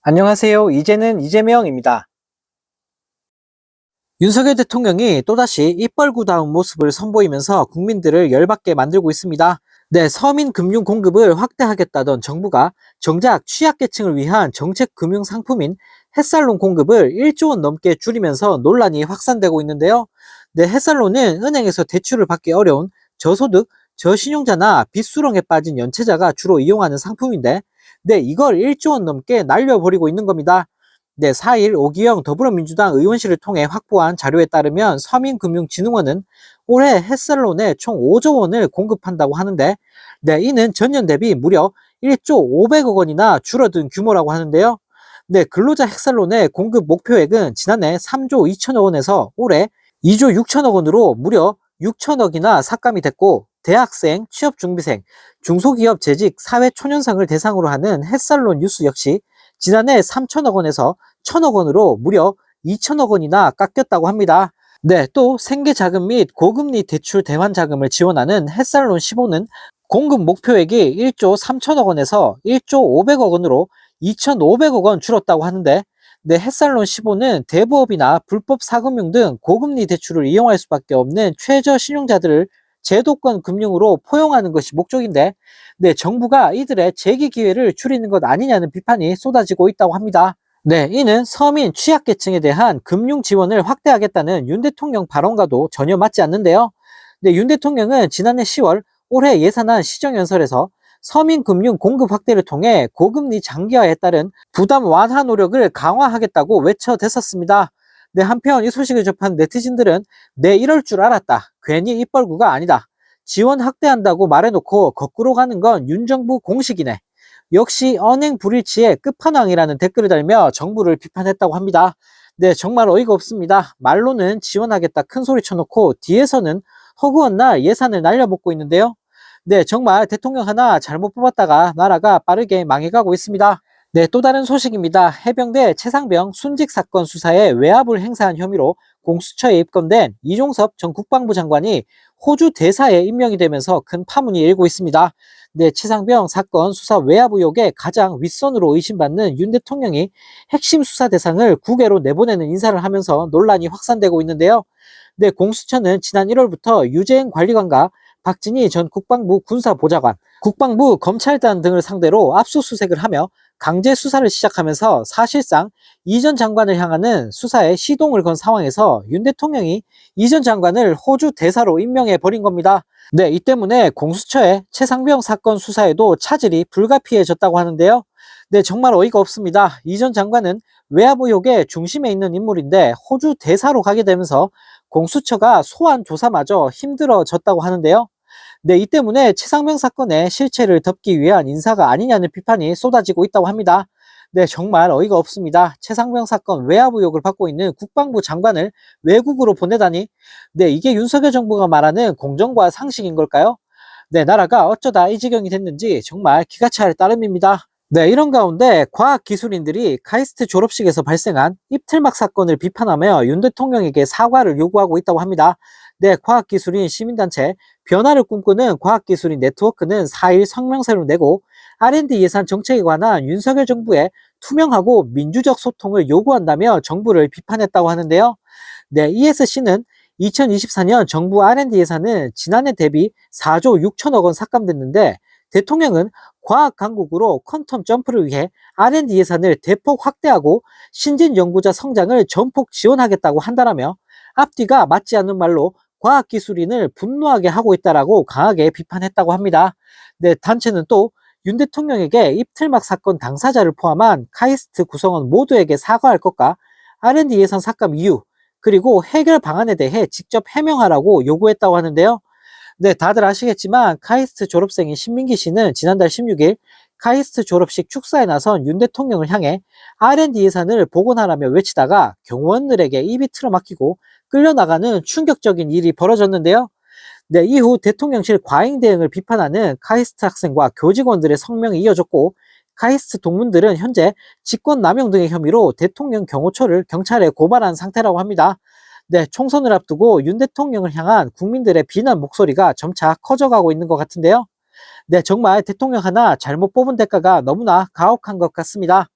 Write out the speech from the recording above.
안녕하세요. 이제는 이재명입니다. 윤석열 대통령이 또다시 입벌구다운 모습을 선보이면서 국민들을 열받게 만들고 있습니다. 네, 서민 금융 공급을 확대하겠다던 정부가 정작 취약계층을 위한 정책 금융 상품인 햇살론 공급을 1조 원 넘게 줄이면서 논란이 확산되고 있는데요. 네, 햇살론은 은행에서 대출을 받기 어려운 저소득, 저신용자나 빚수렁에 빠진 연체자가 주로 이용하는 상품인데, 네, 이걸 1조 원 넘게 날려버리고 있는 겁니다. 네, 4일 오기영 더불어민주당 의원실을 통해 확보한 자료에 따르면 서민금융진흥원은 올해 햇살론에 총 5조 원을 공급한다고 하는데, 네, 이는 전년 대비 무려 1조 500억 원이나 줄어든 규모라고 하는데요. 네, 근로자 햇살론의 공급 목표액은 지난해 3조 2천억 원에서 올해 2조 6천억 원으로 무려 6천억이나 삭감이 됐고, 대학생, 취업준비생, 중소기업 재직, 사회초년생을 대상으로 하는 햇살론 뉴스 역시 지난해 3천억 원에서 1천억 원으로 무려 2천억 원이나 깎였다고 합니다. 네, 또 생계자금 및 고금리 대출 대환 자금을 지원하는 햇살론 15는 공급 목표액이 1조 3천억 원에서 1조 500억 원으로 2,500억 원 줄었다고 하는데, 네, 햇살론 15는 대부업이나 불법 사금융 등 고금리 대출을 이용할 수밖에 없는 최저 신용자들을 제도권 금융으로 포용하는 것이 목적인데, 네, 정부가 이들의 재기 기회를 줄이는 것 아니냐는 비판이 쏟아지고 있다고 합니다. 네, 이는 서민 취약계층에 대한 금융 지원을 확대하겠다는 윤 대통령 발언과도 전혀 맞지 않는데요. 네, 윤 대통령은 지난해 10월 올해 예산안 시정연설에서 서민 금융 공급 확대를 통해 고금리 장기화에 따른 부담 완화 노력을 강화하겠다고 외쳐댔었습니다. 네, 한편 이 소식을 접한 네티즌들은 내 이럴 줄 알았다. 괜히 입벌구가 아니다. 지원 확대한다고 말해놓고 거꾸로 가는 건 윤 정부 공식이네. 역시 언행 불일치의 끝판왕이라는 댓글을 달며 정부를 비판했다고 합니다. 네, 정말 어이가 없습니다. 말로는 지원하겠다 큰 소리 쳐놓고 뒤에서는 허구한 날 예산을 날려먹고 있는데요. 네, 정말 대통령 하나 잘못 뽑았다가 나라가 빠르게 망해가고 있습니다. 네, 또 다른 소식입니다. 해병대 최상병 순직 사건 수사에 외압을 행사한 혐의로 공수처에 입건된 이종섭 전 국방부 장관이 호주 대사에 임명이 되면서 큰 파문이 일고 있습니다. 네, 최상병 사건 수사 외압 의혹의 가장 윗선으로 의심받는 윤 대통령이 핵심 수사 대상을 국외로 내보내는 인사를 하면서 논란이 확산되고 있는데요. 네, 공수처는 지난 1월부터 유재행 관리관과 박진희 전 국방부 군사보좌관, 국방부 검찰단 등을 상대로 압수수색을 하며 강제 수사를 시작하면서 사실상 이 전 장관을 향하는 수사에 시동을 건 상황에서 윤 대통령이 이 전 장관을 호주 대사로 임명해 버린 겁니다. 네, 이 때문에 공수처의 최상병 사건 수사에도 차질이 불가피해졌다고 하는데요. 네, 정말 어이가 없습니다. 이 전 장관은 외압 의혹의 중심에 있는 인물인데 호주 대사로 가게 되면서 공수처가 소환 조사마저 힘들어졌다고 하는데요. 네, 이 때문에 최상병 사건의 실체를 덮기 위한 인사가 아니냐는 비판이 쏟아지고 있다고 합니다. 네, 정말 어이가 없습니다. 최상병 사건 외압 의혹을 받고 있는 국방부 장관을 외국으로 보내다니, 네, 이게 윤석열 정부가 말하는 공정과 상식인 걸까요? 네, 나라가 어쩌다 이 지경이 됐는지 정말 기가 찰 따름입니다. 네, 이런 가운데 과학기술인들이 카이스트 졸업식에서 발생한 입틀막 사건을 비판하며 윤 대통령에게 사과를 요구하고 있다고 합니다. 네, 과학기술인 시민단체 변화를 꿈꾸는 과학기술인 네트워크는 4일 성명서를 내고 R&D 예산 정책에 관한 윤석열 정부의 투명하고 민주적 소통을 요구한다며 정부를 비판했다고 하는데요. 네, ESC는 2024년 정부 R&D 예산은 지난해 대비 4조 6천억 원 삭감됐는데, 대통령은 과학 강국으로 퀀텀 점프를 위해 R&D 예산을 대폭 확대하고 신진 연구자 성장을 전폭 지원하겠다고 한다라며 앞뒤가 맞지 않는 말로 과학기술인을 분노하게 하고 있다라고 강하게 비판했다고 합니다. 네, 단체는 또 윤 대통령에게 입틀막 사건 당사자를 포함한 카이스트 구성원 모두에게 사과할 것과 R&D 예산 삭감 이유, 그리고 해결 방안에 대해 직접 해명하라고 요구했다고 하는데요. 네, 다들 아시겠지만 카이스트 졸업생인 신민기 씨는 지난달 16일 카이스트 졸업식 축사에 나선 윤 대통령을 향해 R&D 예산을 복원하라며 외치다가 경호원들에게 입이 틀어막히고 끌려나가는 충격적인 일이 벌어졌는데요. 네, 이후 대통령실 과잉 대응을 비판하는 카이스트 학생과 교직원들의 성명이 이어졌고, 카이스트 동문들은 현재 직권남용 등의 혐의로 대통령 경호처를 경찰에 고발한 상태라고 합니다. 네, 총선을 앞두고 윤 대통령을 향한 국민들의 비난 목소리가 점차 커져가고 있는 것 같은데요. 네, 정말 대통령 하나 잘못 뽑은 대가가 너무나 가혹한 것 같습니다.